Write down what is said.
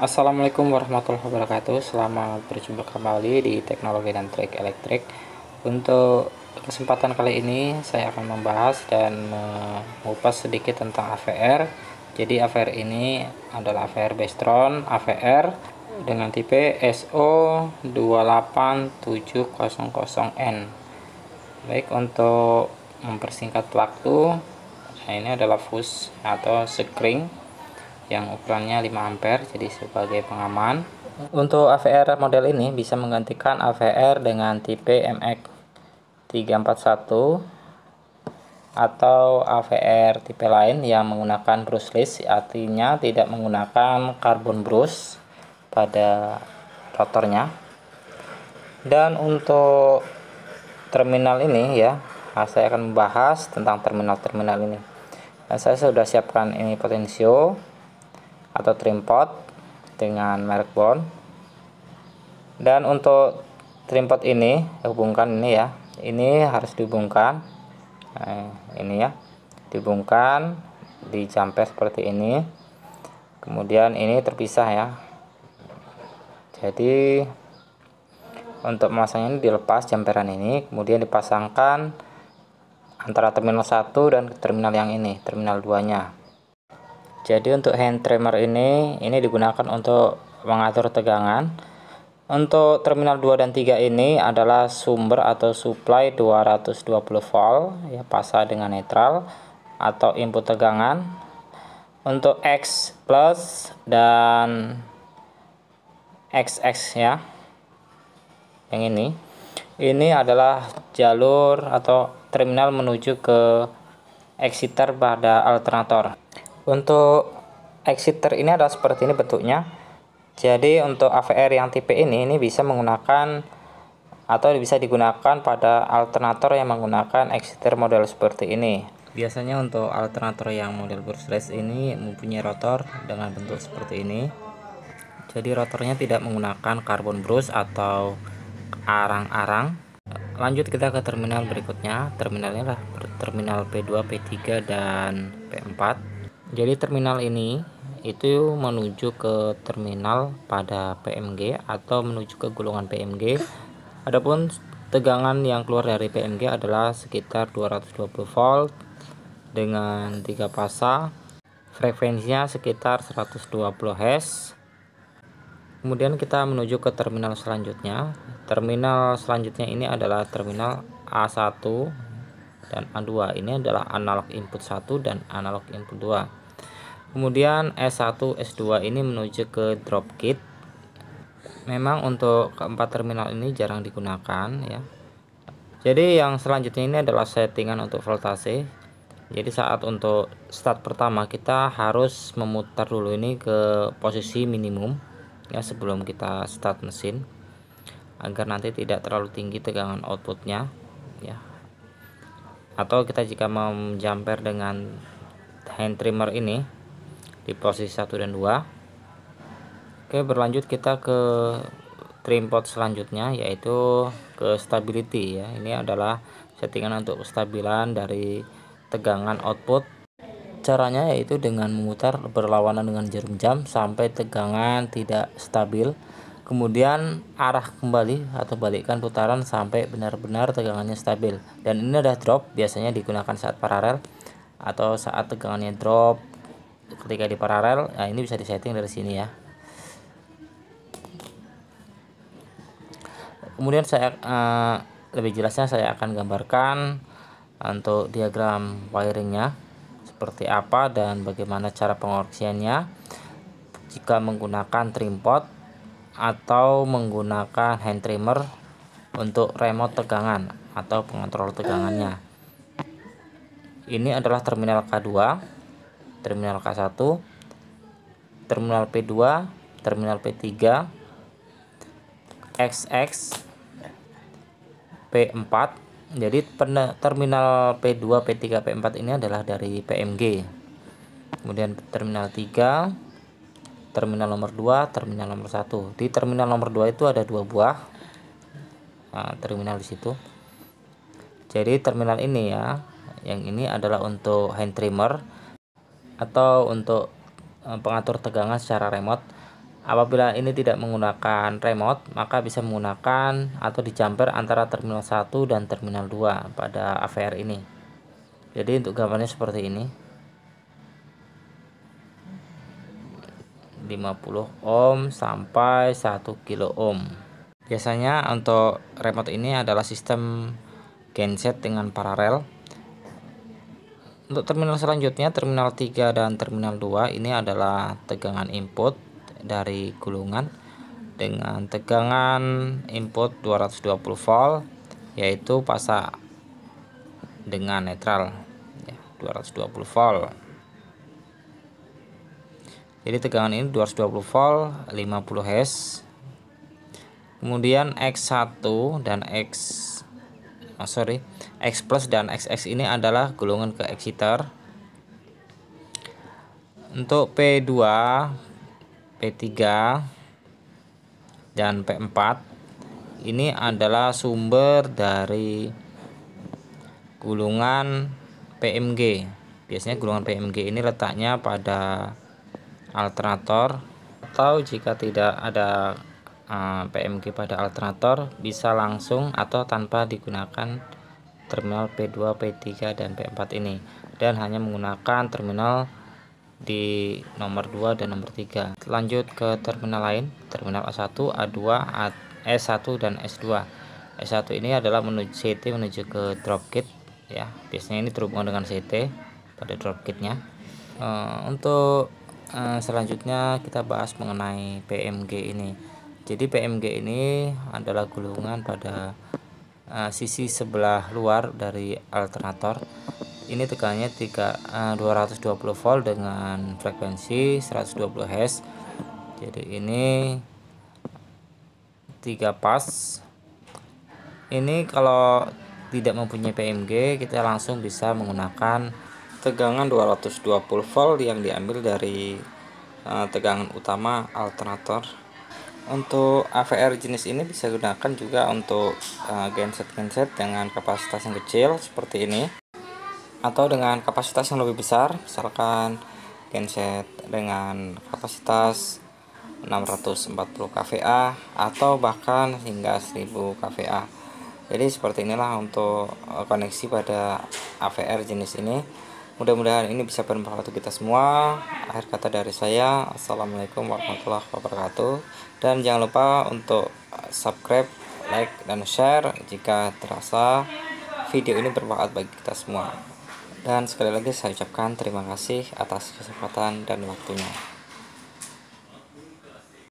Assalamualaikum warahmatullahi wabarakatuh. Selamat berjumpa kembali di Teknologi dan Trik Elektrik. Untuk kesempatan kali ini saya akan membahas dan mengupas sedikit tentang AVR. Jadi AVR ini adalah AVR Bestron AVR dengan tipe SO28700N. Baik, untuk mempersingkat waktu, ini adalah fuse atau sekring yang ukurannya 5 ampere, jadi sebagai pengaman. Untuk AVR model ini bisa menggantikan AVR dengan tipe MX341 atau AVR tipe lain yang menggunakan brushless, artinya tidak menggunakan carbon brush pada rotornya. Dan untuk terminal ini ya, saya akan membahas tentang terminal-terminal ini. Saya sudah siapkan ini potensio atau trim pot dengan merek Bond. Dan untuk trim pot ini hubungkan ini ya, ini harus dihubungkan, ini ya, dihubungkan di jumper seperti ini, kemudian ini terpisah ya. Jadi untuk memasangnya ini dilepas jumperan ini, kemudian dipasangkan antara terminal 1 dan terminal yang ini, terminal 2 nya. Jadi untuk hand trimmer ini digunakan untuk mengatur tegangan. Untuk terminal 2 dan 3 ini adalah sumber atau supply 220 volt ya, pasang dengan netral atau input tegangan. Untuk X plus dan XX ya, yang ini adalah jalur atau terminal menuju ke exciter pada alternator. Untuk exciter ini adalah seperti ini bentuknya. Jadi untuk AVR yang tipe ini bisa menggunakan atau bisa digunakan pada alternator yang menggunakan exciter model seperti ini. Biasanya untuk alternator yang model brushless ini mempunyai rotor dengan bentuk seperti ini. Jadi rotornya tidak menggunakan carbon brush atau arang-arang. Lanjut kita ke terminal berikutnya. Terminalnya adalah terminal P2, P3 dan P4. Jadi terminal ini itu menuju ke terminal pada PMG atau menuju ke gulungan PMG. Adapun tegangan yang keluar dari PMG adalah sekitar 220 volt dengan 3 fasa. Frekuensinya sekitar 120 Hz. Kemudian kita menuju ke terminal selanjutnya. Terminal selanjutnya ini adalah terminal A1 dan A2. Ini adalah analog input 1 dan analog input 2. Kemudian S1 S2 ini menuju ke drop kit. Memang untuk keempat terminal ini jarang digunakan ya. Jadi yang selanjutnya ini adalah settingan untuk voltase. Jadi saat untuk start pertama kita harus memutar dulu ini ke posisi minimum ya, sebelum kita start mesin, agar nanti tidak terlalu tinggi tegangan outputnya ya. Atau kita jika mau jumper dengan hand trimmer ini di posisi 1 dan 2. Oke, berlanjut kita ke trim pot selanjutnya, yaitu ke stability ya. Ini adalah settingan untuk kestabilan dari tegangan output. Caranya yaitu dengan memutar berlawanan dengan jarum jam sampai tegangan tidak stabil, kemudian arah kembali atau balikkan putaran sampai benar-benar tegangannya stabil. Dan ini adalah drop, biasanya digunakan saat paralel atau saat tegangannya drop ketika di paralel. Nah, ini bisa disetting dari sini ya. Kemudian saya lebih jelasnya saya akan gambarkan untuk diagram wiringnya seperti apa dan bagaimana cara pengoreksiannya jika menggunakan trim pot atau menggunakan hand trimmer untuk remote tegangan atau pengontrol tegangannya. Ini adalah terminal K2, terminal K1, terminal P2, terminal P3, XX, P4. Jadi terminal P2, P3, P4 ini adalah dari PMG. Kemudian terminal 3, terminal nomor 2, terminal nomor 1. Di terminal nomor 2 itu ada 2 buah terminal di situ. Jadi terminal ini ya, yang ini adalah untuk hand trimmer atau untuk pengatur tegangan secara remote Apabila ini tidak menggunakan remote, maka bisa menggunakan atau dijumper antara terminal 1 dan terminal 2 pada AVR ini. Jadi untuk gambarnya seperti ini, 50 ohm sampai 1 kilo ohm. Biasanya untuk remote ini adalah sistem genset dengan paralel. Untuk terminal selanjutnya, terminal 3 dan terminal 2 ini adalah tegangan input dari gulungan dengan tegangan input 220 volt, yaitu fasa dengan netral ya, 220 volt. Jadi tegangan ini 220 volt, 50 Hz. Kemudian X1 dan X plus dan XX ini adalah gulungan ke exciter. Untuk P2, P3 dan P4 ini adalah sumber dari gulungan PMG. Biasanya gulungan PMG ini letaknya pada alternator, atau jika tidak ada PMG pada alternator, bisa langsung atau tanpa digunakan terminal P2, P3 dan P4 ini, dan hanya menggunakan terminal di nomor 2 dan nomor 3. Lanjut ke terminal lain, terminal A1, A2, S1 dan S2. S1 ini adalah menuju CT menuju ke dropgate ya. Biasanya ini terhubung dengan CT pada dropgate-nya. Untuk selanjutnya kita bahas mengenai PMG ini. Jadi PMG ini adalah gulungan pada sisi sebelah luar dari alternator. Ini tegangannya 220 volt dengan frekuensi 120 Hz. Jadi ini 3 pas. Ini kalau tidak mempunyai PMG, kita langsung bisa menggunakan tegangan 220 volt yang diambil dari tegangan utama alternator. Untuk AVR jenis ini bisa digunakan juga untuk genset-genset dengan kapasitas yang kecil seperti ini, atau dengan kapasitas yang lebih besar, misalkan genset dengan kapasitas 640 kVA atau bahkan hingga 1000 kVA. Jadi seperti inilah untuk koneksi pada AVR jenis ini. Mudah-mudahan ini bisa bermanfaat untuk kita semua. Akhir kata dari saya, assalamualaikum warahmatullahi wabarakatuh. Dan jangan lupa untuk subscribe, like, dan share jika terasa video ini bermanfaat bagi kita semua. Dan sekali lagi saya ucapkan terima kasih atas kesempatan dan waktunya.